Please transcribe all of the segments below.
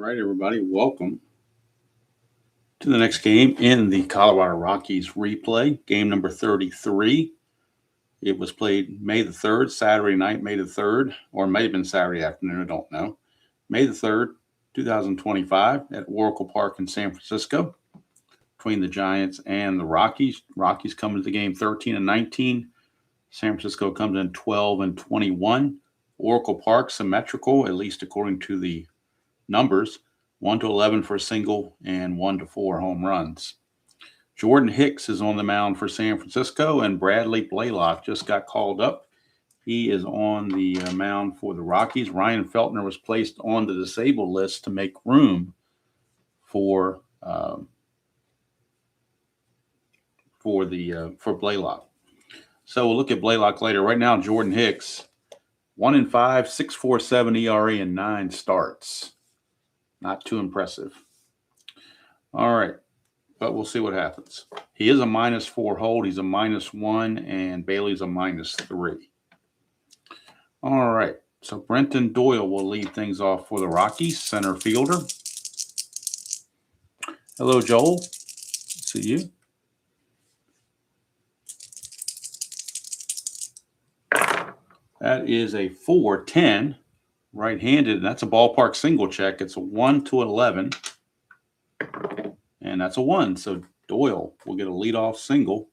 right, everybody, welcome to the next game in the Colorado Rockies replay, game number 33. It was played May the 3rd, Saturday night, May the 3rd, or it may have been Saturday afternoon, I don't know. May the 3rd, 2025 at Oracle Park in San Francisco between the Giants and the Rockies. Rockies come into the game 13-19. San Francisco comes in 12-21. Oracle Park symmetrical, at least according to the numbers, 1-11 for a single and 1-4 home runs. Jordan Hicks is on the mound for San Francisco, and Bradley Blaylock just got called up. He is on the mound for the Rockies. Ryan Feltner was placed on the disabled list to make room for Blaylock. So we'll look at Blaylock later. Right now, Jordan Hicks, 1-5, 6.47 ERA and 9 starts. Not too impressive. All right, but we'll see what happens. He is a -4 hold. He's a -1, and Bailey's a -3. All right, so Brenton Doyle will lead things off for the Rockies, center fielder. Hello, Joel. See you. That is a 4-10. Right-handed, and that's a ballpark single check. It's a 1-11, and that's a 1. So Doyle will get a leadoff single.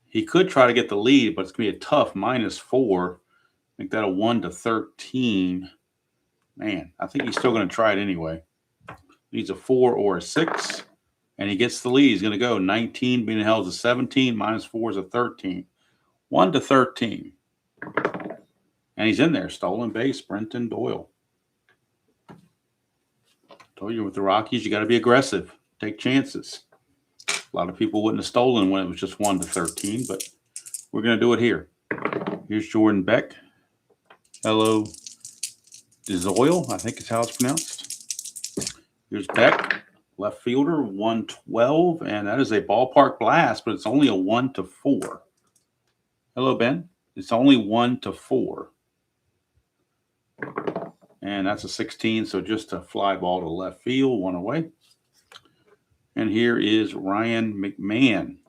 He could try to get the lead, but it's going to be a tough -4. Make that a 1-13. Man, I think he's still going to try it anyway. Needs a 4 or a 6, and he gets the lead. He's going to go 19 being held as a 17, -4 is a 13. 1-13. And he's in there, stolen base, Brenton Doyle. Told you with the Rockies, you got to be aggressive, take chances. A lot of people wouldn't have stolen when it was just 1-13, but we're going to do it here. Here's Jordan Beck. Hello, Doyle, I think is how it's pronounced. Here's Beck, left fielder, 112, and that is a ballpark blast, but it's only a 1-4. Hello, Ben. It's only 1-4. And that's a 16, so just a fly ball to left field, one away. And here is Ryan McMahon.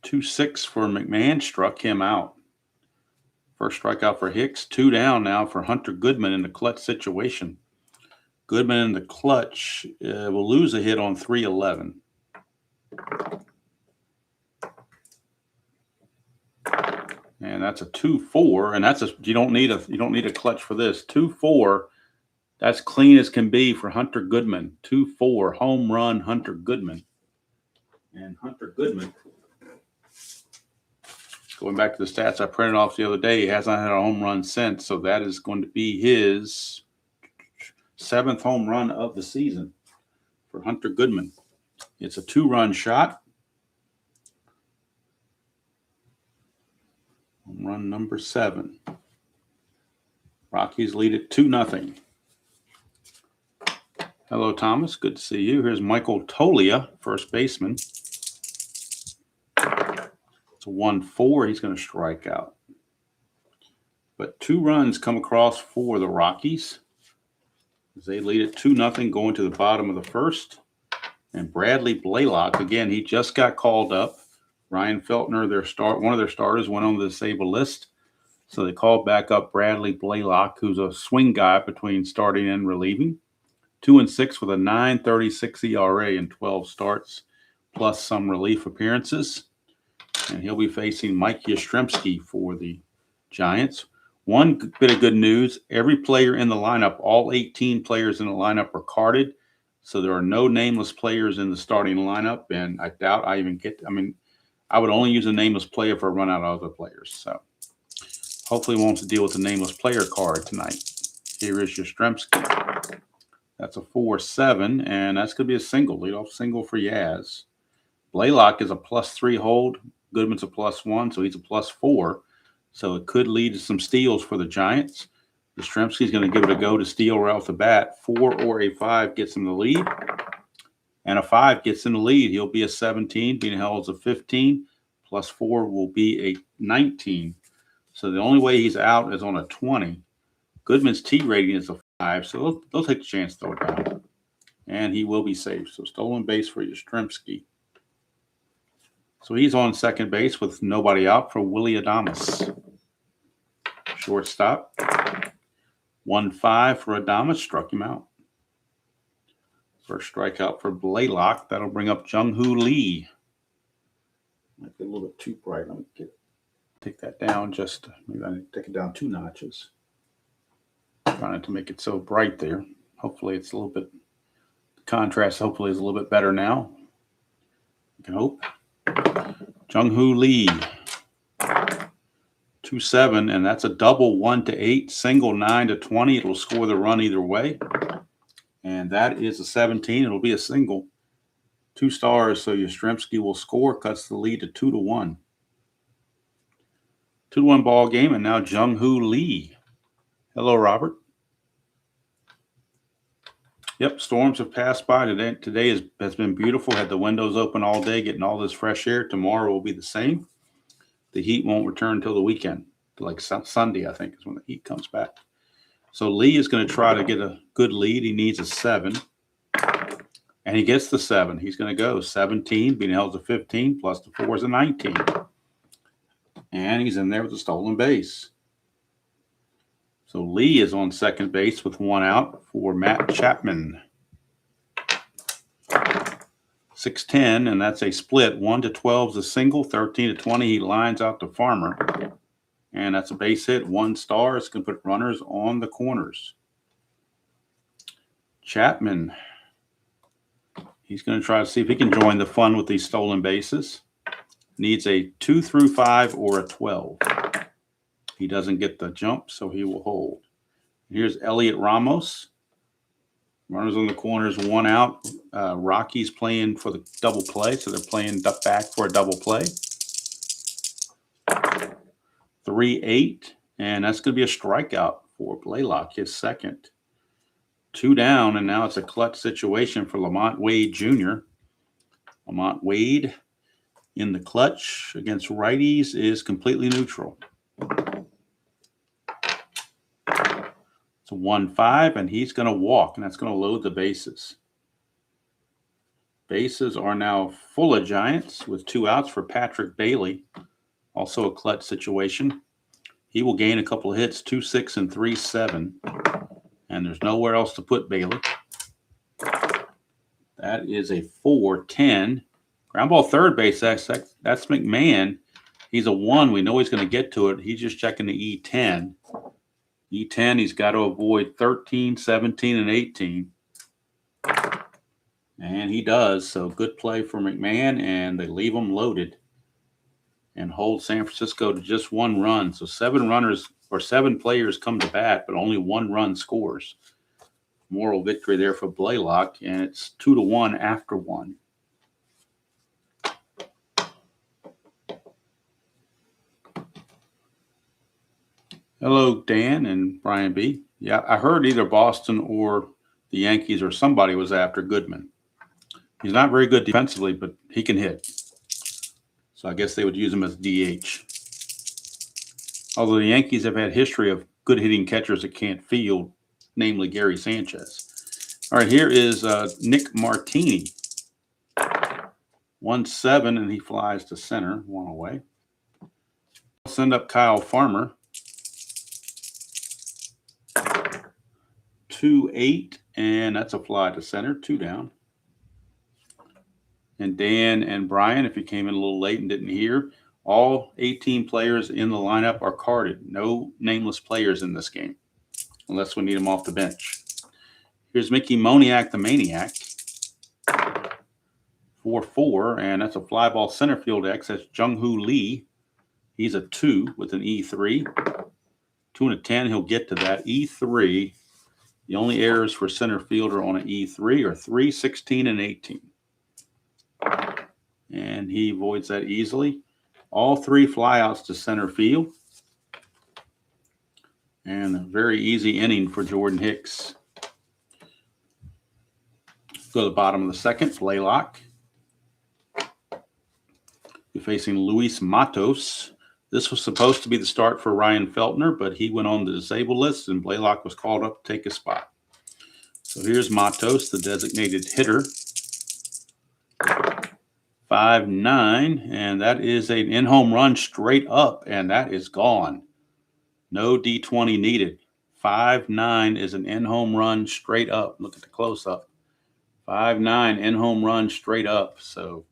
.26 for McMahon, struck him out. First strikeout for Hicks, 2 down now for Hunter Goodman in the clutch situation. Goodman in the clutch will lose a hit on 3-11. And that's a 2-4, and that's you don't need a clutch for this. 2-4, that's clean as can be for Hunter Goodman. 2-4 home run Hunter Goodman. And Hunter Goodman, going back to the stats I printed off the other day, he hasn't had a home run since, so that is going to be his 7th home run of the season for Hunter Goodman. It's a 2-run shot. Home run number 7. Rockies lead it 2-0. Hello, Thomas. Good to see you. Here's Michael Tolia, first baseman. It's a 1-4. He's going to strike out. But 2 runs come across for the Rockies. They lead it 2-0 going to the bottom of the first. And Bradley Blaylock, again, he just got called up. Ryan Feltner, one of their starters, went on the disabled list. So they called back up Bradley Blaylock, who's a swing guy between starting and relieving. 2-6 with a 9.36 ERA and 12 starts, plus some relief appearances. And he'll be facing Mike Yastrzemski for the Giants. One bit of good news, every player in the lineup, all 18 players in the lineup are carded. So there are no nameless players in the starting lineup. And I doubt I even I would only use a nameless player if I run out of other players. So hopefully we won't have to deal with the nameless player card tonight. Here is Yastrzemski. That's a 4-7, and that's going to be a single, leadoff single for Yaz. Blaylock is a +3 hold. Goodman's a +1, so he's a +4. So it could lead to some steals for the Giants. Yastrzemski's going to give it a go to steal right off the bat. 4 or a 5 gets him the lead. And a 5 gets in the lead. He'll be a 17, being held as a 15. +4 will be a 19. So the only way he's out is on a 20. Goodman's T rating is a 5, so they'll take the chance to throw it down. And he will be safe. So stolen base for Yastrzemski. So he's on second base with nobody out for Willie Adames. Shortstop. 1-5 for Adames. Struck him out. First strikeout for Blaylock. That'll bring up Jung-Hoo Lee. Might be a little bit too bright. Let me take that down just. Maybe I need to take it down 2 notches. Trying not to make it so bright there. Hopefully it's a little bit. The contrast hopefully is a little bit better now. You can hope. Jung-Hoo Lee. 2-7, and that's a double 1-8, single 9-20. It'll score the run either way. And that is a 17. It'll be a single. 2 stars, so Yastrzemski will score, cuts the lead to 2-1. 2-1 ball game, and now Jung-Hoo Lee. Hello, Robert. Yep, storms have passed by today. Today has been beautiful. Had the windows open all day, getting all this fresh air. Tomorrow will be the same. The heat won't return until the weekend. Like Sunday, I think, is when the heat comes back. So Lee is going to try to get a good lead. He needs a 7. And he gets the 7. He's going to go 17, being held to 15, plus the 4 is a 19. And he's in there with a stolen base. So Lee is on second base with 1 out for Matt Chapman. 6-10, and that's a split. 1-12 is a single. 13-20, he lines out to Farmer. And that's a base hit. 1 star. It's going to put runners on the corners. Chapman. He's going to try to see if he can join the fun with these stolen bases. Needs a 2 through 5 or a 12. He doesn't get the jump, so he will hold. Here's Elliot Ramos. Runners on the corners, 1 out. Rockies playing for the double play, so they're playing back for a double play. 3-8, and that's going to be a strikeout for Blaylock, his second. 2 down, and now it's a clutch situation for Lamont Wade Jr. Lamont Wade in the clutch against righties is completely neutral. It's a 1-5, and he's going to walk, and that's going to load the bases. Bases are now full of Giants with 2 outs for Patrick Bailey. Also a clutch situation. He will gain a couple of hits, 2-6 and 3-7. And there's nowhere else to put Bailey. That is a 4-10. Ground ball third base, that's McMahon. He's a 1. We know he's going to get to it. He's just checking the E10. E10, he's got to avoid 13, 17, and 18. And he does. So good play for McMahon, and they leave him loaded and hold San Francisco to just 1 run. So 7 players come to bat, but only 1 run scores. Moral victory there for Blaylock, and it's 2-1 after 1. Hello, Dan and Brian B. Yeah, I heard either Boston or the Yankees or somebody was after Goodman. He's not very good defensively, but he can hit. So I guess they would use him as DH. Although the Yankees have had history of good hitting catchers that can't field, namely Gary Sanchez. All right, here is Nick Martini. 1-7, and he flies to center, 1 away. I'll send up Kyle Farmer. 2-8, and that's a fly to center, 2 down. And Dan and Brian, if you came in a little late and didn't hear, all 18 players in the lineup are carded. No nameless players in this game, unless we need them off the bench. Here's Mickey Moniak, the Maniac. 4-4, and that's a fly ball center field X. That's Jung-Hoo Lee. He's a 2 with an E3. 2 and a 10, he'll get to that. E3, the only errors for center fielder on an E3 are 3, 16, and 18. And he avoids that easily. All 3 flyouts to center field. And a very easy inning for Jordan Hicks. Go to the bottom of the second, Blaylock. You're facing Luis Matos. This was supposed to be the start for Ryan Feltner, but he went on the disabled list, and Blaylock was called up to take his spot. So here's Matos, the designated hitter. 5-9, and that is an in-home run straight up, and that is gone. No D20 needed. 5-9 is an in-home run straight up. Look at the close-up. 5-9 in-home run straight up. So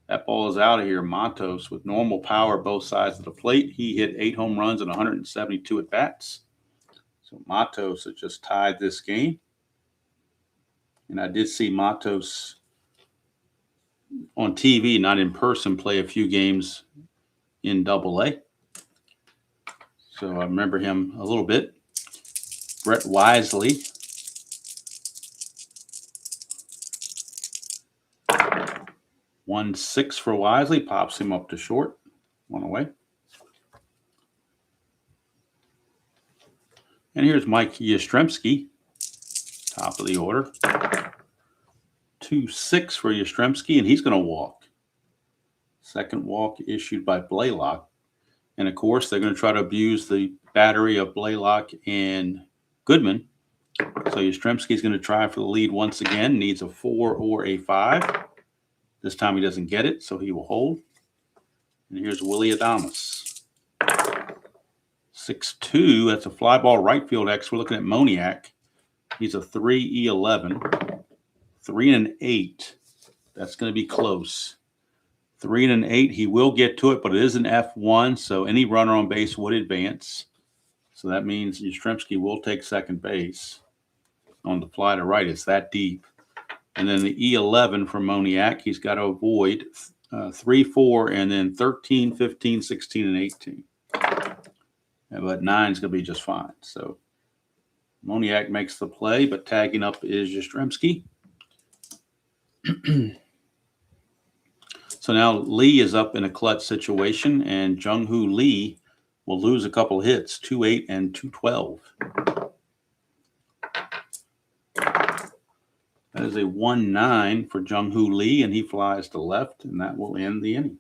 that ball is out of here. Matos with normal power both sides of the plate. He hit 8 home runs and 172 at-bats. So Matos has just tied this game. And I did see Matos on TV, not in person, play a few games in Double-A. So I remember him a little bit. Brett Wisely. – 1-6 for Wisely. Pops him up to short. One away. And here's Mike Yastrzemski, top of the order. 2-6 for Yastrzemski, and he's going to walk. Second walk issued by Blaylock. And, of course, they're going to try to abuse the battery of Blaylock and Goodman. So Yastrzemski's going to try for the lead once again. Needs a 4 or a 5. This time he doesn't get it, so he will hold. And here's Willie Adames. 6-2. That's a fly ball right field X. We're looking at Moniak. He's a 3-11. 3-8. That's going to be close. 3-8. He will get to it, but it is an F1, so any runner on base would advance. So that means Yastrzemski will take second base on the fly to right. It's that deep. And then the E11 for Moniak, he's got to avoid 3, 4, and then 13, 15, 16, and 18. But 9 is going to be just fine. So Moniak makes the play, but tagging up is Yastrzemski. So now Lee is up in a clutch situation, and Jung-Hoo Lee will lose a couple hits, 2-8 and 2-12. That is a 1-9 for Jung-Hoo Lee, and he flies to left, and that will end the inning.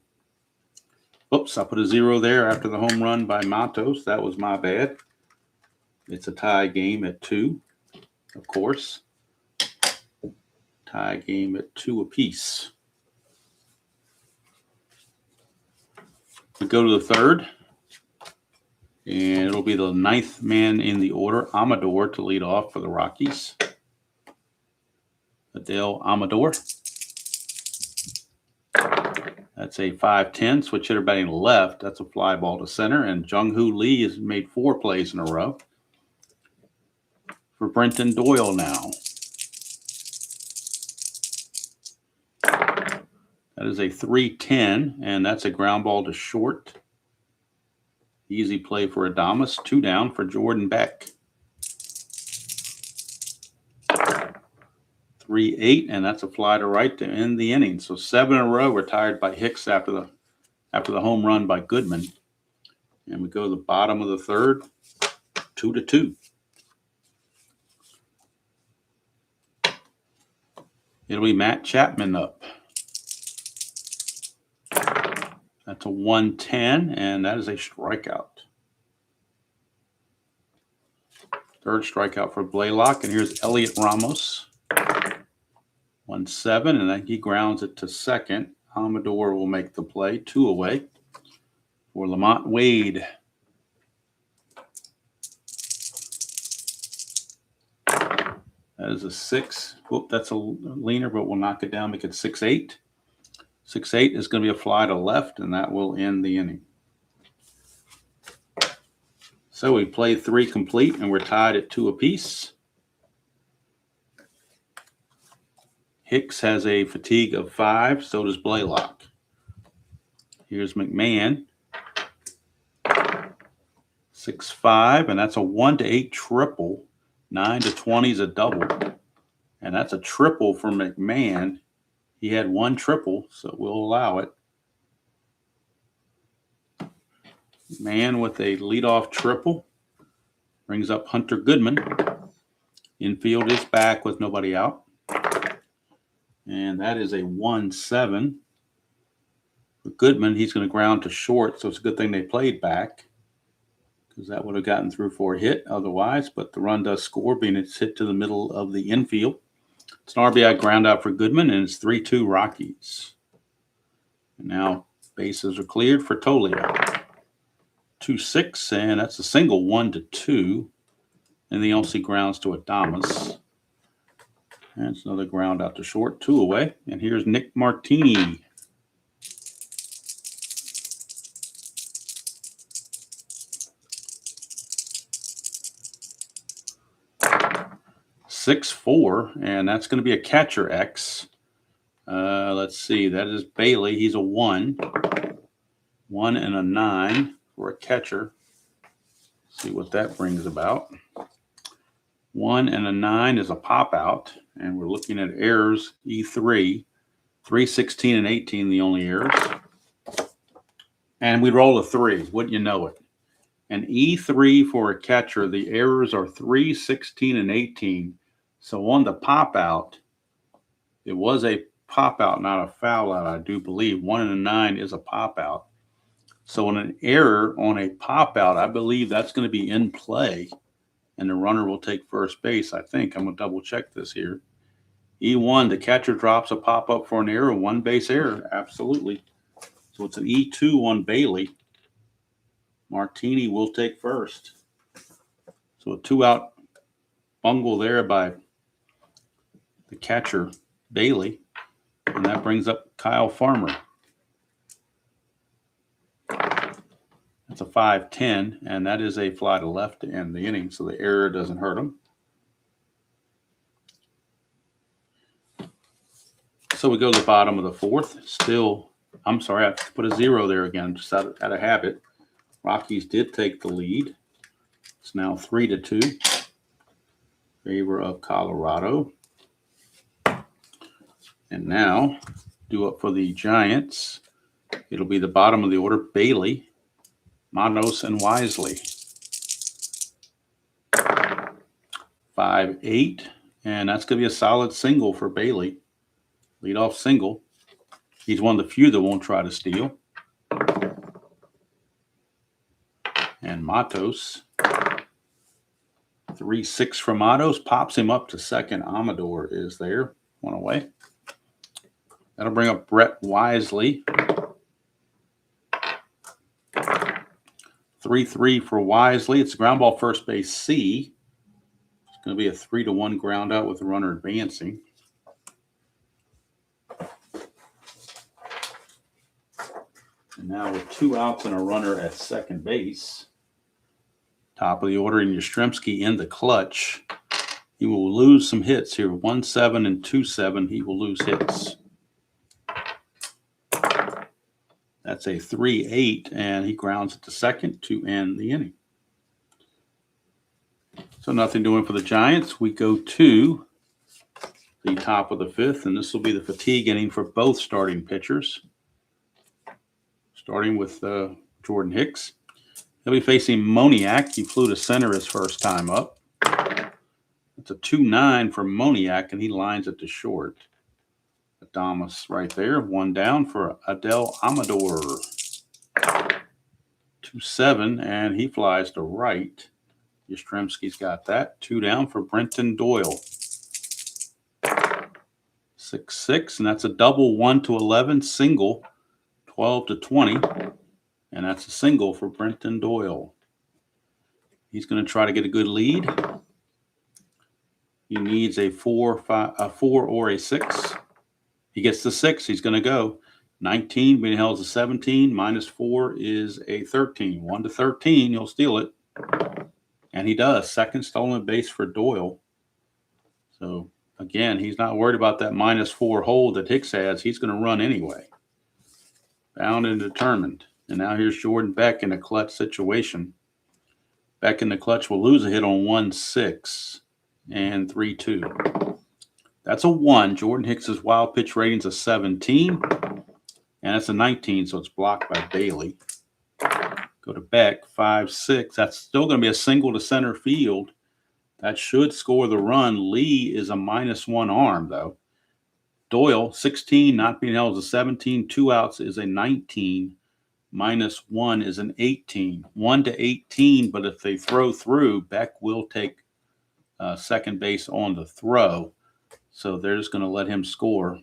Oops, I put a 0 there after the home run by Matos. That was my bad. It's a tie game at 2, of course. Tie game at 2 apiece. We go to the third, and it'll be the 9th man in the order, Amador, to lead off for the Rockies. Adele Amador. That's a 5-10, switch hitter batting left. That's a fly ball to center, and Jung-Hoo Lee has made 4 plays in a row. For Brenton Doyle now. That is a 3-10, and that's a ground ball to short. Easy play for Adames. 2 down for Jordan Beck. 3-8, and that's a fly to right to end the inning. So 7 in a row retired by Hicks after the home run by Goodman. And we go to the bottom of the third, 2-2. It'll be Matt Chapman up. That's a 1-10, and that is a strikeout. Third strikeout for Blaylock, and here's Elliot Ramos. 1-7, and then he grounds it to second. Amador will make the play, 2 away for Lamont Wade. That is a 6. Whoop, that's a leaner, but we'll knock it down, make it 6-8. 6-8 is going to be a fly to left, and that will end the inning. So we played 3 complete, and we're tied at 2 apiece. Hicks has a fatigue of 5. So does Blaylock. Here's McMahon. 6-5, and that's a 1-8 triple. 9-20 is a double. And that's a triple for McMahon. He had 1 triple, so we'll allow it. Man with a leadoff triple. Brings up Hunter Goodman. Infield is back with nobody out. And that is a 1-7 For Goodman, he's going to ground to short, so it's a good thing they played back because that would have gotten through for a hit otherwise, but the run does score, being it's hit to the middle of the infield. It's an RBI ground out for Goodman, and it's 3-2 Rockies. And now bases are cleared for Tolia. 2-6, and that's a single 1-2. And the LC grounds to Adamas. And it's another ground out to short, 2 away. And here's Nick Martini. (6-4), and that's going to be a catcher X. Let's see, that is Bailey. He's a 1. 1 and a 9 for a catcher. See what that brings about. 1 and a 9 is a pop out, and we're looking at errors E3. 3, 16, and 18, the only errors. And we roll a 3, wouldn't you know it? An E3 for a catcher, the errors are 3, 16, and 18. So on the pop out, it was a pop out, not a foul out, I do believe. 1 and a 9 is a pop out. So on an error on a pop out, I believe that's going to be in play, and the runner will take first base. I think I'm going to double check this here. E1, the catcher drops a pop up for an error, 1 base error. Absolutely. So it's an E2 on Bailey. Martini will take first. So a 2-out bungle there by the catcher, Bailey. And that brings up Kyle Farmer. That's a 5-10, and that is a fly to left to end the inning, so the error doesn't hurt him. So we go to the bottom of the 4th. Still, I'm sorry, I have to put a 0 there again, just out of habit. Rockies did take the lead. It's now 3-2 in favor of Colorado. And now, due up for the Giants, it'll be the bottom of the order, Bailey, Manos, and Wisely. 5-8, and that's going to be a solid single for Bailey. Leadoff single. He's one of the few that won't try to steal. And Matos. 3-6 for Matos. Pops him up to second. Amador is there. 1 away. That'll bring up Brett Wisely. 3-3 for Wisely. It's a ground ball first base C. It's going to be a 3-1 ground out with the runner advancing. And now with 2 outs and a runner at second base, top of the order in Yastrzemski in the clutch. He will lose some hits here. 1-7 and 2-7. He will lose hits. That's a 3-8, and he grounds it to second to end the inning. So nothing doing for the Giants. We go to the top of the 5th, and this will be the fatigue inning for both starting pitchers. Starting with Jordan Hicks. He'll be facing Moniak. He flew to center his first time up. It's a 2-9 for Moniak, and he lines it to short. Adamas right there. 1 down for Adel Amador. 2-7, and he flies to right. Yastrzemski's got that. 2 down for Brenton Doyle. 6-6, and that's a double 1-11 single. 12-20, and that's a single for Brenton Doyle. He's going to try to get a good lead. He needs a 4 or a 6. He gets the 6. He's going to go 19. Being held is a 17. -4 is a 13. 1-13. He'll steal it, and he does. Second stolen base for Doyle. So again, he's not worried about that -4 hold that Hicks has. He's going to run anyway. Bound and determined. And now here's Jordan Beck in a clutch situation. Beck in the clutch will lose a hit on 1-6 and 3-2. That's a 1. Jordan Hicks's wild pitch rating's a 17. And it's a 19, so it's blocked by Bailey. Go to Beck, 5-6. That's still going to be a single to center field. That should score the run. Lee is a -1 arm, though. Doyle, 16, not being held is a 17. 2 outs is a 19. -1 is an 18. 1 to 18, but if they throw through, Beck will take second base on the throw. So they're just going to let him score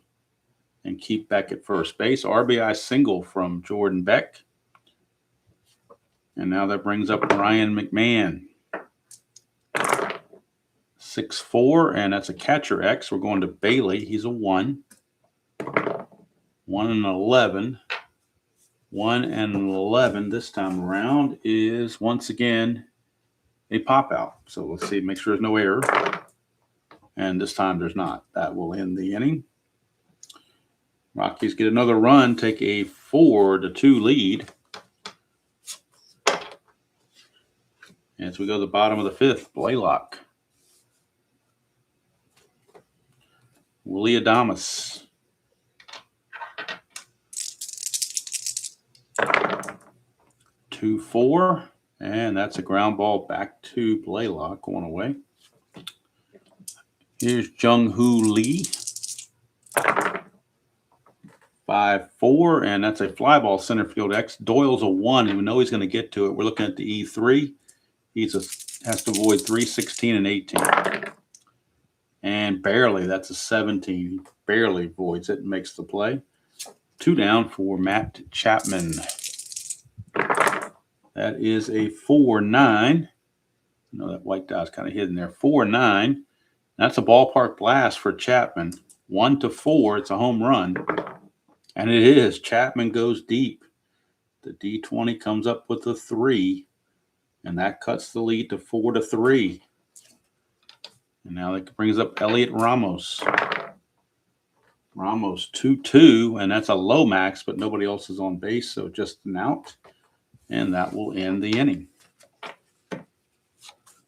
and keep Beck at first base. RBI single from Jordan Beck. And now that brings up Ryan McMahon. 6'4", and that's a catcher X. We're going to Bailey. He's a 1. 1 and 11. 1 and 11 this time around is once again a pop out. So let's see, make sure there's no error. And this time there's not. That will end the inning. Rockies get another run, take a 4-2 lead. As we go to the bottom of the 5th, Blaylock. Willie Adames. 2-4, and that's a ground ball back to Blaylock, going away. Here's Jung-Hoo Lee. 5-4, and that's a fly ball center field X. Doyle's a 1, and we know he's going to get to it. We're looking at the E3. Has to avoid 3, 16, and 18. And barely, that's a 17. He barely avoids it and makes the play. 2 down for Matt Chapman. That is a 4-9. I know that white dot's kind of hidden there. 4-9. That's a ballpark blast for Chapman. 1-4. It's a home run. And it is. Chapman goes deep. The D20 comes up with a 3. And that cuts the lead to 4-3. And now that brings up Elliot Ramos. Ramos 2-2. And that's a low max, but nobody else is on base. So just an out. And that will end the inning.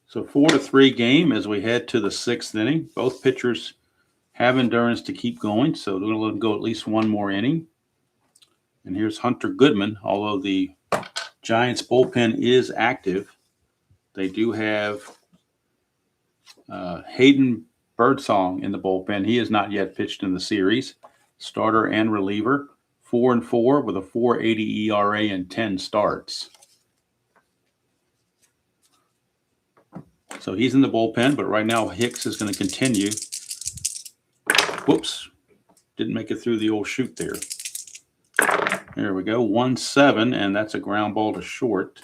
So 4-3 game as we head to the 6th inning. Both pitchers have endurance to keep going, so they're going to let them go at least one more inning. And here's Hunter Goodman. Although the Giants bullpen is active, they do have Hayden Birdsong in the bullpen. He has not yet pitched in the series. Starter and reliever. 4-4 with a 4.80 ERA and 10 starts. So he's in the bullpen, but right now Hicks is going to continue. Whoops. Didn't make it through the old chute there. There we go. 1-7, and that's a ground ball to short.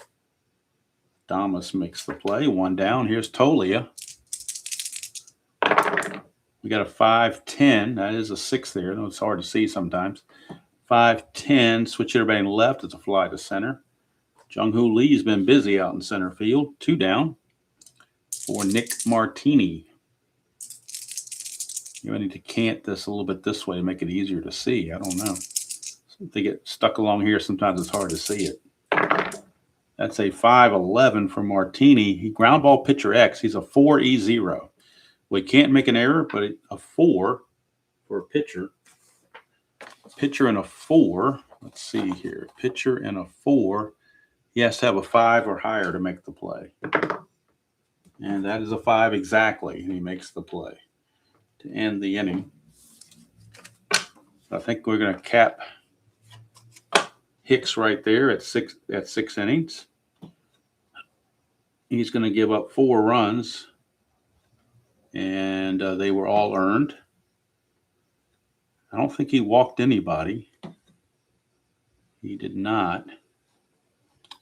Damas makes the play. 1 down. Here's Tolia. We got a 5-10. That is a 6 there. It's hard to see sometimes. 5-10. Switch hitter batting left. It's a fly to center. Jung-Hoo Lee's been busy out in center field. 2 down for Nick Martini. You need to cant this a little bit this way to make it easier to see. I don't know. If they get stuck along here, sometimes it's hard to see it. That's a 5-11 for Martini. He ground ball pitcher X. He's a 4E0. We can't make an error, but a 4 for a pitcher. Pitcher and a 4. Let's see here. Pitcher and a 4. He has to have a 5 or higher to make the play. And that is a 5 exactly, and he makes the play to end the inning. I think we're going to cap Hicks right there at 6 innings. He's going to give up 4 runs, and they were all earned. I don't think he walked anybody. He did not.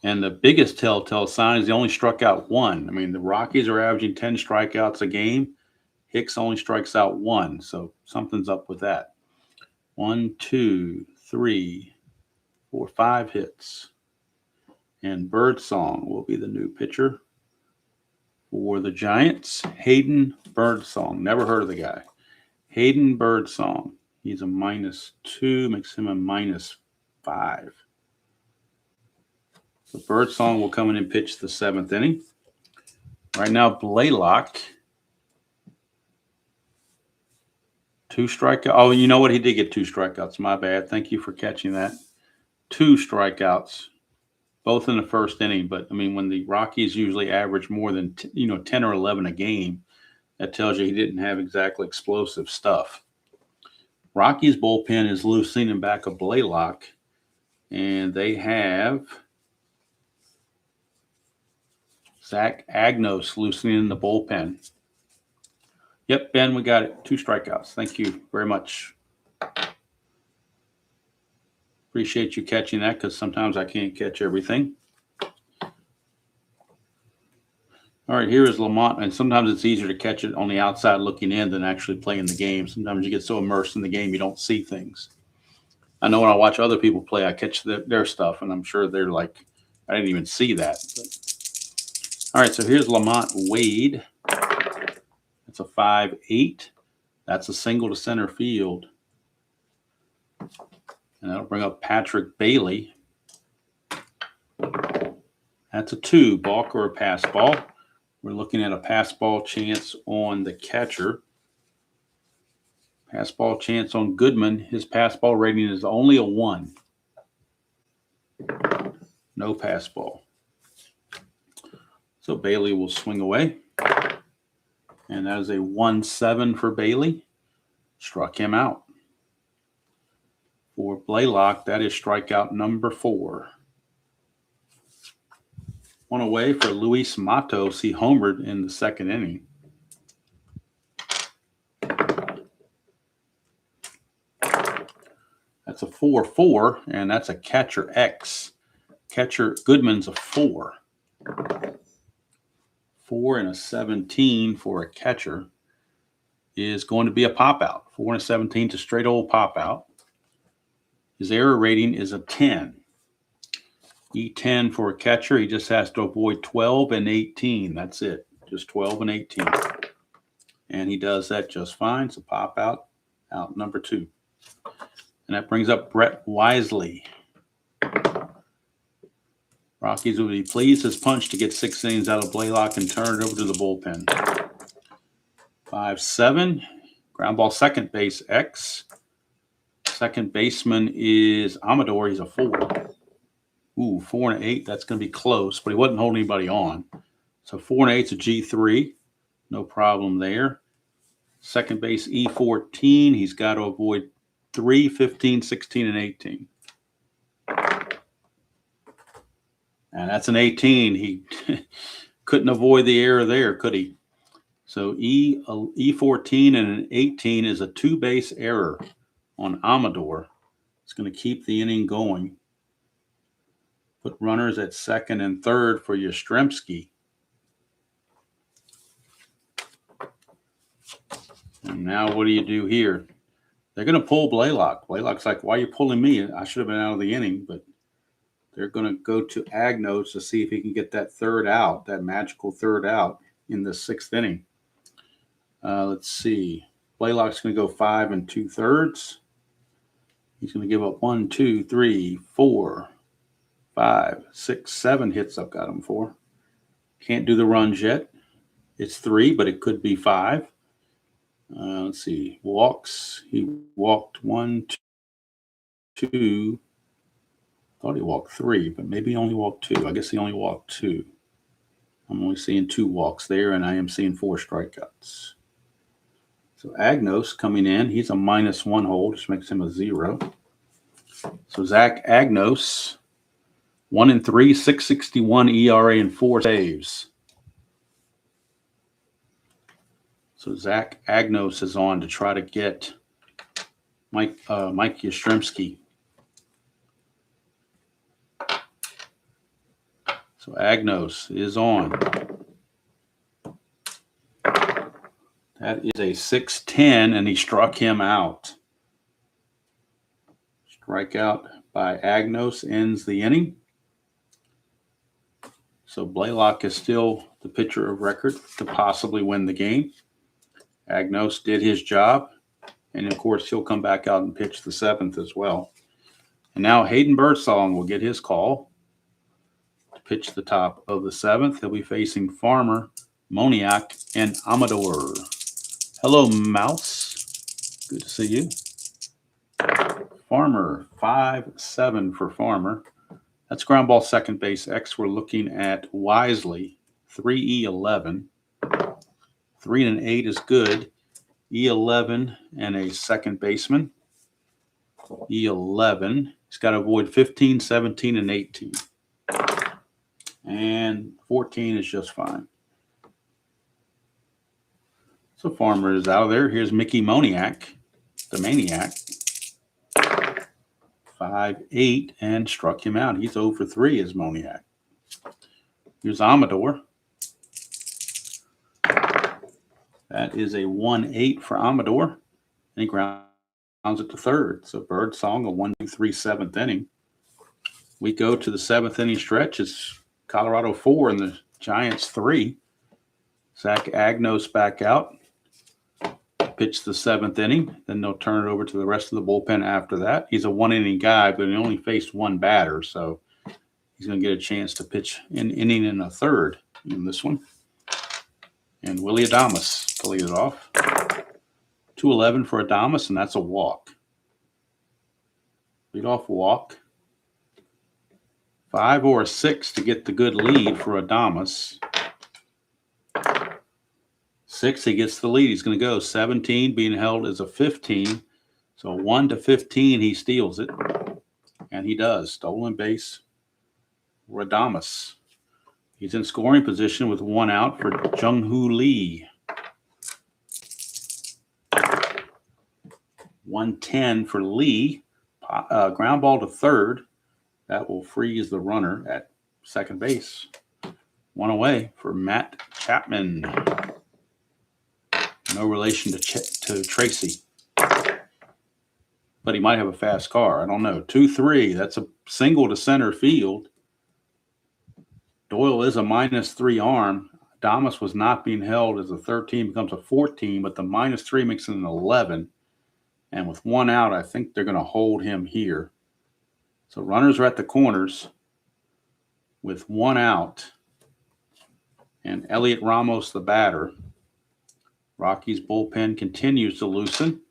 And the biggest telltale sign is he only struck out 1. I mean, the Rockies are averaging 10 strikeouts a game. Hicks only strikes out 1, so something's up with that. 1, 2, 3, 4, 5 hits. And Birdsong will be the new pitcher for the Giants. Hayden Birdsong. Never heard of the guy. Hayden Birdsong. He's a -2, makes him a -5. So Birdsong will come in and pitch the 7th inning. Right now, Blaylock. 2 strikeouts. Oh, you know what? He did get 2 strikeouts. My bad. Thank you for catching that. 2 strikeouts, both in the first inning. But, I mean, when the Rockies usually average more than 10 or 11 a game, that tells you he didn't have exactly explosive stuff. Rockies bullpen is loosening back a Blaylock, and they have Zach Agnos loosening in the bullpen. Yep, Ben, we got it. 2 strikeouts. Thank you very much. Appreciate you catching that because sometimes I can't catch everything. All right, here is Lamont, and sometimes it's easier to catch it on the outside looking in than actually playing the game. Sometimes you get so immersed in the game you don't see things. I know when I watch other people play, I catch their stuff, and I'm sure they're like, I didn't even see that. But. All right, so here's Lamont Wade. That's a 5-8. That's a single to center field. And that'll bring up Patrick Bailey. That's a 2, balk or a pass ball. We're looking at a pass ball chance on the catcher. Pass ball chance on Goodman. His pass ball rating is only a 1. No pass ball. So Bailey will swing away. And that is a 1-7 for Bailey. Struck him out. For Blaylock, that is strikeout number 4. 1 away for Luis Matos. He homered in the 2nd inning. That's a 4-4, and that's a catcher X. Catcher Goodman's a 4. 4 and a 17 for a catcher is going to be a pop-out. 4 and a 17 to straight old pop-out. His error rating is a 10. E10 for a catcher. He just has to avoid 12 and 18. That's it. Just 12 and 18. And he does that just fine. So pop out number 2. And that brings up Brett Wisely. Rockies will be pleased as punch to get 6 innings out of Blaylock and turn it over to the bullpen. 5-7. Ground ball second base X. Second baseman is Amador. He's a 4. Ooh, 4 and 8. That's going to be close, but he wasn't holding anybody on. So 4 and 8 is a G3. No problem there. Second base E14. He's got to avoid 3, 15, 16, and 18. And that's an 18. He couldn't avoid the error there, could he? So E14 and an 18 is a 2-base error on Amador. It's going to keep the inning going. Put runners at 2nd and 3rd for Yastrzemski. And now what do you do here? They're going to pull Blaylock. Blaylock's like, why are you pulling me? I should have been out of the inning, but they're going to go to Agnos to see if he can get that 3rd out, that magical 3rd out in the 6th inning. Let's see. Blaylock's going to go 5 2/3. He's going to give up 1, 2, 3, 4, 5, 6, 7 hits I've got him for. Can't do the runs yet. It's 3, but it could be 5. Let's see. Walks. He walked 1, 2. Thought he walked 3, but maybe he only walked 2. I guess he only walked 2. I'm only seeing 2 walks there, and I am seeing 4 strikeouts. So Agnos coming in. He's a -1 hold, which makes him a 0. So Zach Agnos, 1 and 3, 6.61 ERA and 4 saves. So Zach Agnos is on to try to get Mike Yastrzemski. So Agnos is on. That is a 6-10, and he struck him out. Strikeout by Agnos ends the inning. So Blaylock is still the pitcher of record to possibly win the game. Agnos did his job, and of course he'll come back out and pitch the 7th as well. And now Hayden Birdsong will get his call to pitch the top of the 7th. He'll be facing Farmer, Moniak, and Amador. Hello, Mouse. Good to see you. Farmer, 5-7 for Farmer. That's ground ball second base X. We're looking at Wisely, 3E11. 3 and an 8 is good. E11 and a second baseman. 11. He's got to avoid 15, 17, and 18. And 14 is just fine. So Farmer is out of there. Here's Mickey Moniak, the Maniac. 5-8 and struck him out. He's 0 for 3 as Moniak. Here's Amador. That is a 1-8 for Amador. And he grounds it to third. So Birdsong, a 1-2-3 seventh inning. We go to the seventh inning stretch. It's Colorado 4 and the Giants 3. Zach Agnos back out. Pitch the seventh inning. Then they'll turn it over to the rest of the bullpen after that. He's a one-inning guy, but he only faced one batter, so he's going to get a chance to pitch an inning and a third in this one. And Willie Adames to lead it off. 2-11 for Adames, and that's a walk. Lead-off walk. 5 or a 6 to get the good lead for Adames. 6, he gets the lead. He's going to go 17, being held as a 15. So 1 to 15, he steals it. And he does. Stolen base for Adames. He's in scoring position with 1 out for Jung-Hoo Lee. 110 for Lee. Ground ball to third. That will freeze the runner at second base. 1 away for Matt Chapman. No relation to Tracy. But he might have a fast car. I don't know. 2-3. That's a single to center field. Doyle is a -3 arm. Adames was not being held as a 13, becomes a 14, but the -3 makes it an 11. And with 1 out, I think they're going to hold him here. So runners are at the corners with 1 out. And Elliot Ramos, the batter. Rockies bullpen continues to loosen.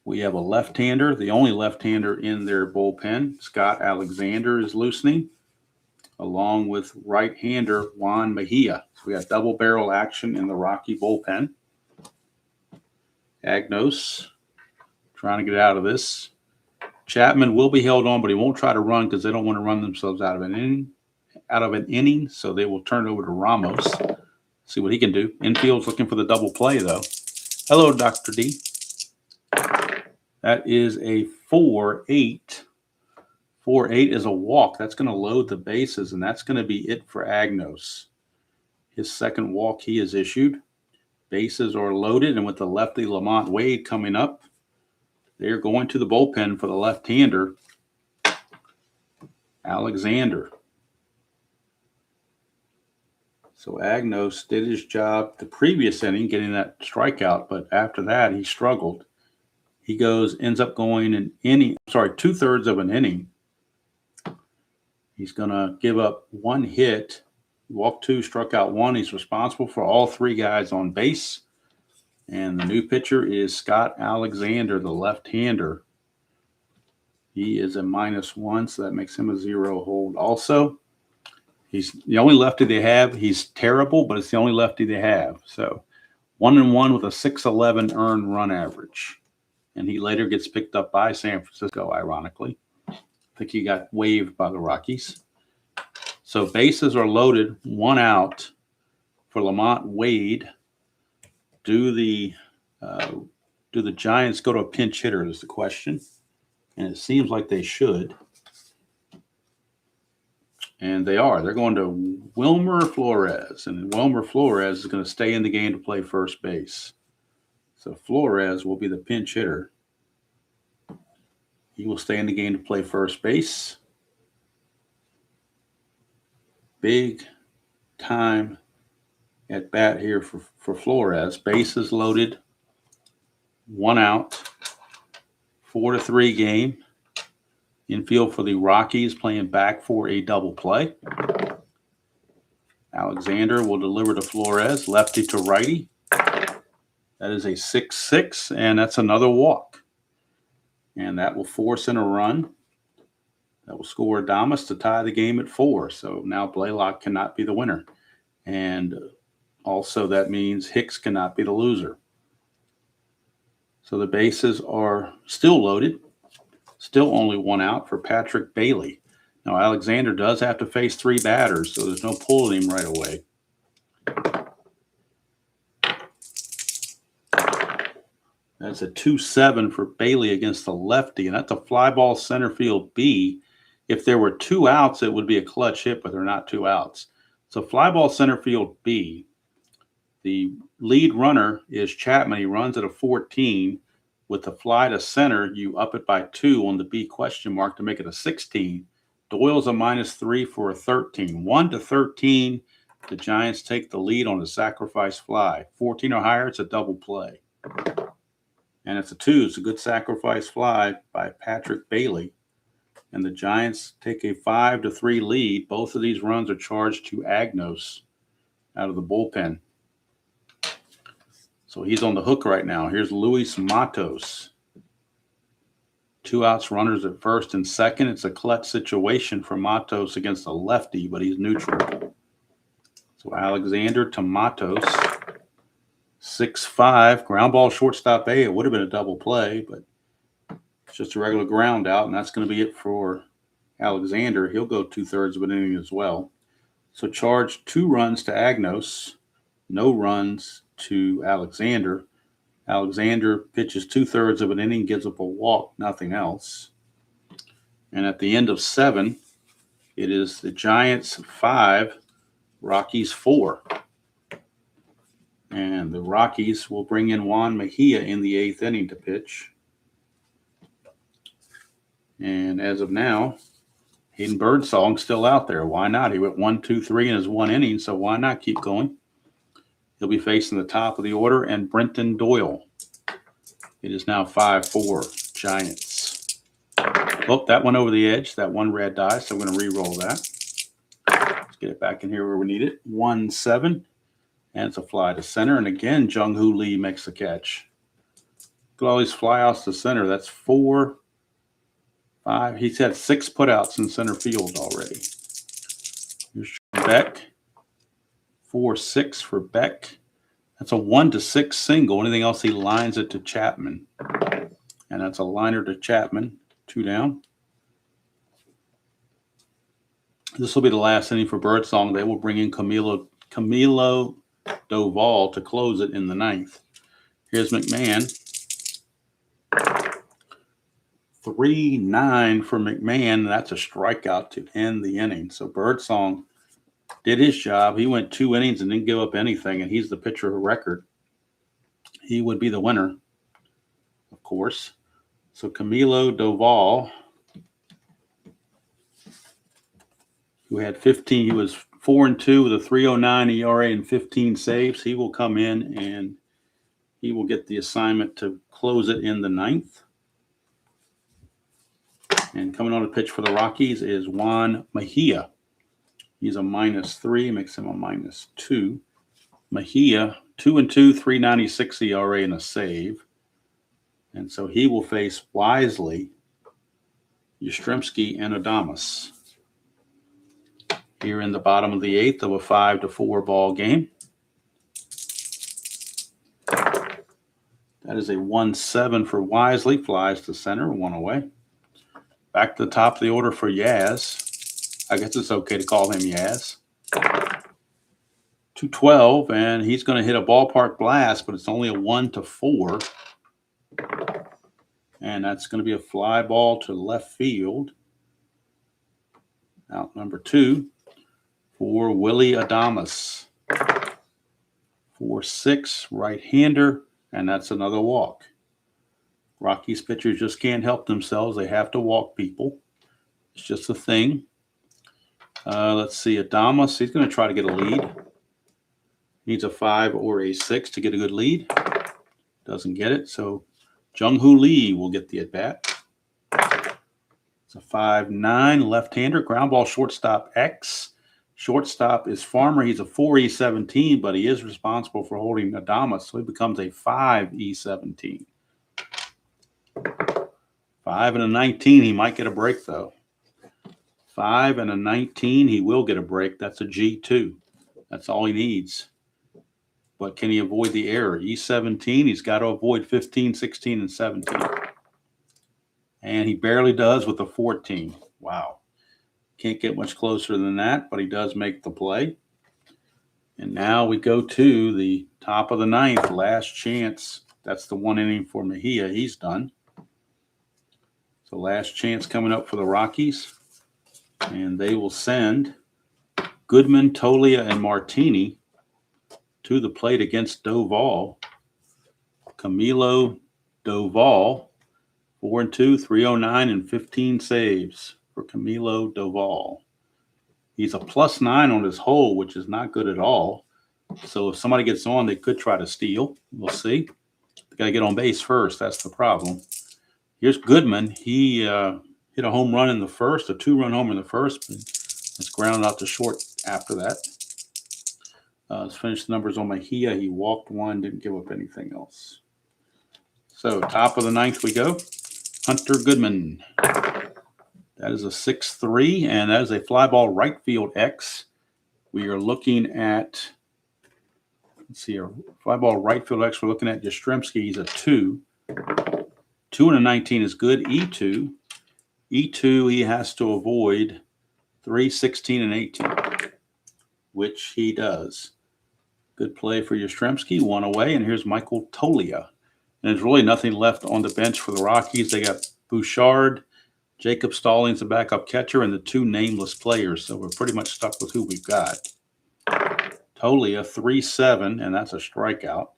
We have a left-hander, the only left-hander in their bullpen. Scott Alexander is loosening, along with right-hander Juan Mejia. So we got double barrel action in the Rocky bullpen. Agnos trying to get out of this. Chapman will be held on, but he won't try to run because they don't want to run themselves out of an inning. So they will turn it over to Ramos. See what he can do. Infield's looking for the double play, though. Hello, Dr. D. That is a 4-8. 4-8 is a walk. That's going to load the bases, and that's going to be it for Agnos. His second walk he has issued. Bases are loaded, and with the lefty Lamont Wade coming up, they're going to the bullpen for the left-hander, Alexander. So Agnos did his job the previous inning, getting that strikeout, but after that he struggled. He ends up going an inning, 2/3 of an inning. He's going to give up 1 hit, walked 2, struck out 1. He's responsible for all 3 guys on base. And the new pitcher is Scott Alexander, the left-hander. He is a -1, so that makes him a 0 hold also. He's the only lefty they have. He's terrible, but it's the only lefty they have. So 1-1 with a 6.11 earned run average. And he later gets picked up by San Francisco, ironically. I think he got waived by the Rockies. So bases are loaded, 1 out for Lamont Wade. Do the Giants go to a pinch hitter is the question. And it seems like they should. And they are. They're going to Wilmer Flores. And Wilmer Flores is going to stay in the game to play first base. So Flores will be the pinch hitter. He will stay in the game to play first base. Big time at bat here for Flores. Bases loaded. 1 out. 4-3 game. Infield for the Rockies, playing back for a double play. Alexander will deliver to Flores, lefty to righty. That is a 6-6, and that's another walk. And that will force in a run. That will score Adames to tie the game at 4. So now Blaylock cannot be the winner. And also that means Hicks cannot be the loser. So the bases are still loaded. Still only one out for Patrick Bailey. Now, Alexander does have to face 3 batters, so there's no pulling him right away. That's a 2-7 for Bailey against the lefty, and that's a fly ball center field B. If there were 2 outs, it would be a clutch hit, but there are not 2 outs. So fly ball center field B. The lead runner is Chapman. He runs at a 14. With the fly to center, you up it by 2 on the B question mark to make it a 16. Doyle's a -3 for a 13. 1-13, the Giants take the lead on a sacrifice fly. 14 or higher, it's a double play. And it's a 2. It's a good sacrifice fly by Patrick Bailey. And the Giants take a 5-3 lead. Both of these runs are charged to Agnos out of the bullpen. So he's on the hook right now. Here's Luis Matos. 2 outs, runners at first and second. It's a clutch situation for Matos against a lefty, but he's neutral. So Alexander to Matos. 6-5, ground ball, shortstop A. It would have been a double play, but it's just a regular ground out, and that's going to be it for Alexander. He'll go 2/3 of an inning as well. So charge 2 runs to Agnos, no runs to Alexander. Alexander pitches 2/3 of an inning, gives up a walk, nothing else. And at the end of 7, it is the Giants 5, Rockies 4. And the Rockies will bring in Juan Mejia in the 8th inning to pitch. And as of now, Hayden Birdsong's still out there. Why not? He went 1, 2, 3 in his 1 inning, so why not keep going? He'll be facing the top of the order and Brenton Doyle. It is now 5-4 Giants. Oh, that went over the edge. That one red die, so I'm going to re-roll that. Let's get it back in here where we need it. 1-7. And it's a fly to center. And again, Jung-Hoo Lee makes the catch. Look at all these flyouts to center. That's 4, 5. He's had 6 putouts in center field already. Here's Beck. 4-6 for Beck. That's a 1-6 single. Anything else, he lines it to Chapman. And that's a liner to Chapman. 2 down. This will be the last inning for Birdsong. They will bring in Camilo Doval to close it in the 9th. Here's McMahon. 3-9 for McMahon. That's a strikeout to end the inning. So Birdsong did his job. He went 2 innings and didn't give up anything, and he's the pitcher of record. He would be the winner, of course. So Camilo Doval, who had 15, he was 4-2 with a 3.09 ERA and 15 saves. He will come in and he will get the assignment to close it in the 9th. And coming on to pitch for the Rockies is Juan Mejia. He's a -3, makes him a -2. Mejia, 2-2, 3.96 ERA and a save. And so he will face Wisely, Yastrzemski, and Adames here in the bottom of the 8th of a 5-4 ball game. That is a 1-7 for Wisely. Flies to center, 1 away. Back to the top of the order for Yaz. I guess it's okay to call him Yaz. 2-12, and he's going to hit a ballpark blast, but it's only a 1-4. And that's going to be a fly ball to left field. Out number 2 for Willie Adames. 4-6, right-hander, and that's another walk. Rockies pitchers just can't help themselves. They have to walk people. It's just a thing. Let's see, Adames, he's going to try to get a lead. Needs a 5 or a 6 to get a good lead. Doesn't get it, so Jung-Hoo Lee will get the at-bat. It's a 5-9 left-hander, ground ball shortstop X. Shortstop is Farmer. He's a 4E17, but he is responsible for holding Adames, so he becomes a 5E17. 5 and a 19, he might get a break, though. 5 and a 19, he will get a break. That's a G2. That's all he needs. But can he avoid the error? E17, he's got to avoid 15, 16, and 17. And he barely does with the 14. Wow. Can't get much closer than that, but he does make the play. And now we go to the top of the ninth, last chance. That's the 1 inning for Mejia. He's done. So last chance coming up for the Rockies. And they will send Goodman, Tolia, and Martini to the plate against Doval. Camilo Doval, 4-2, 309, and 15 saves for Camilo Doval. He's a +9 on his hole, which is not good at all. So if somebody gets on, they could try to steal. We'll see. They got to get on base first. That's the problem. Here's Goodman. He hit a home run in the first, a 2-run home in the first. It's grounded out to short after that. Let's finish the numbers on Mejia. He walked 1, didn't give up anything else. So top of the ninth we go. Hunter Goodman. That is a 6-3, and that is a fly ball right field X. We are looking at, let's see, a fly ball right field X. We're looking at Yastrzemski. He's a 2. 2 and a 19 is good. E2. E2, he has to avoid 3, 16, and 18, which he does. Good play for Yastrzemski. 1 away, and here's Michael Tolia. And there's really nothing left on the bench for the Rockies. They got Bouchard, Jacob Stallings, the backup catcher, and the 2 nameless players. So we're pretty much stuck with who we've got. Tolia, 3-7, and that's a strikeout.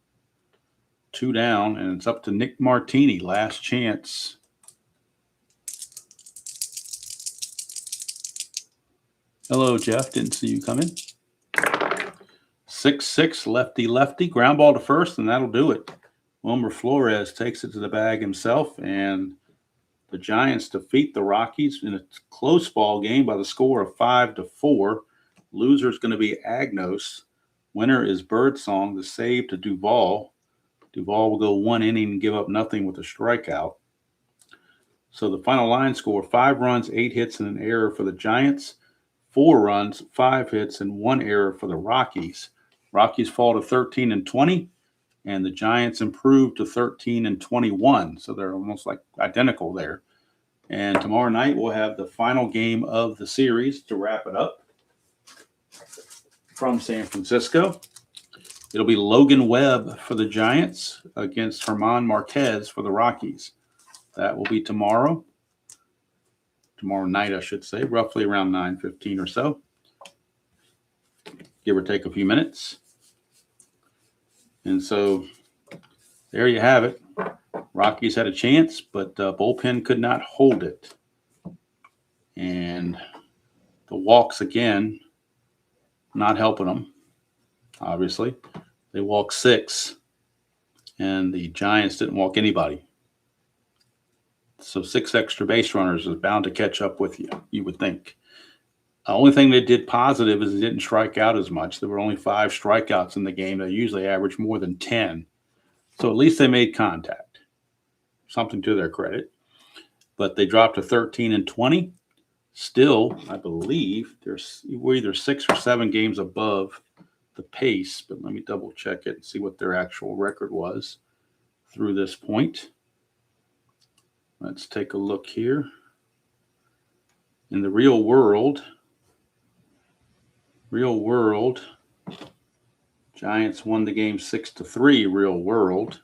2 down, and it's up to Nick Martini. Last chance. Hello, Jeff. Didn't see you come in. 6-6, lefty. Ground ball to first, and that'll do it. Wilmer Flores takes it to the bag himself, and the Giants defeat the Rockies in a close ball game by the score of 5-4. Loser is going to be Agnos. Winner is Birdsong. The save to Duvall. Duvall will go 1 inning and give up nothing with a strikeout. So the final line score, 5 runs, 8 hits, and an error for the Giants. 4 runs, 5 hits, and 1 error for the Rockies. Rockies fall to 13-20, and the Giants improve to 13-21. So they're almost like identical there. And tomorrow night we'll have the final game of the series to wrap it up from San Francisco. It'll be Logan Webb for the Giants against German Marquez for the Rockies. That will be tomorrow. Tomorrow night, I should say, roughly around 9:15 or so. Give or take a few minutes. And so there you have it. Rockies had a chance, but bullpen could not hold it. And the walks, again, not helping them, obviously. They walked 6, and the Giants didn't walk anybody. So 6 extra base runners is bound to catch up with you, you would think. The only thing they did positive is they didn't strike out as much. There were only 5 strikeouts in the game. They usually average more than 10. So at least they made contact. Something to their credit. But they dropped to 13-20. Still, I believe we're either 6 or 7 games above the pace. But let me double check it and see what their actual record was through this point. Let's take a look here. In the real world, Giants won the game 6-3, real world.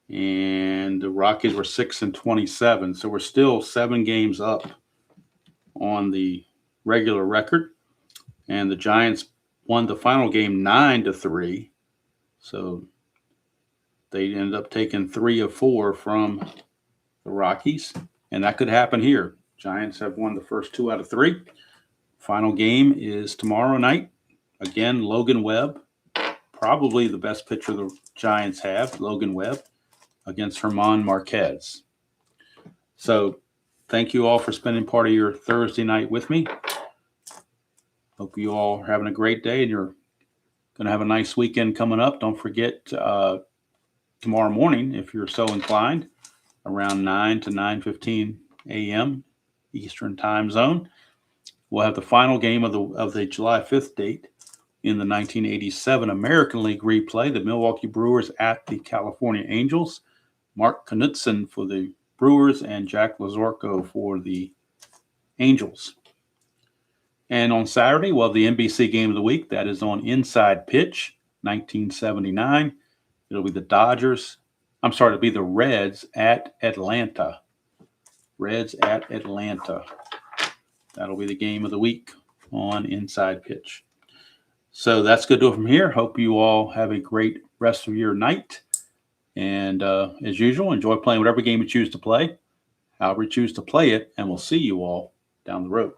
And the Rockies were 6-27. So we're still 7 games up on the regular record. And the Giants won the final game 9-3. So they ended up taking 3 of 4 from the Rockies. And that could happen here. Giants have won the first 2 out of 3. Final game is tomorrow night. Again, Logan Webb, probably the best pitcher the Giants have, Logan Webb, against German Marquez. So thank you all for spending part of your Thursday night with me. Hope you all are having a great day and you're going to have a nice weekend coming up. Don't forget tomorrow morning, if you're so inclined, around 9 to 9:15 a.m. Eastern time zone, we'll have the final game of the July 5th date in the 1987 American League replay, the Milwaukee Brewers at the California Angels. Mark Knudsen for the Brewers, and Jack Lazorko for the Angels. And on Saturday, we'll have the NBC game of the week. That is on Inside Pitch, 1979. It'll be the Dodgers. It'll be the Reds at Atlanta. Reds at Atlanta. That'll be the game of the week on Inside Pitch. So that's good to do it from here. Hope you all have a great rest of your night. And as usual, enjoy playing whatever game you choose to play, however you choose to play it, and we'll see you all down the road.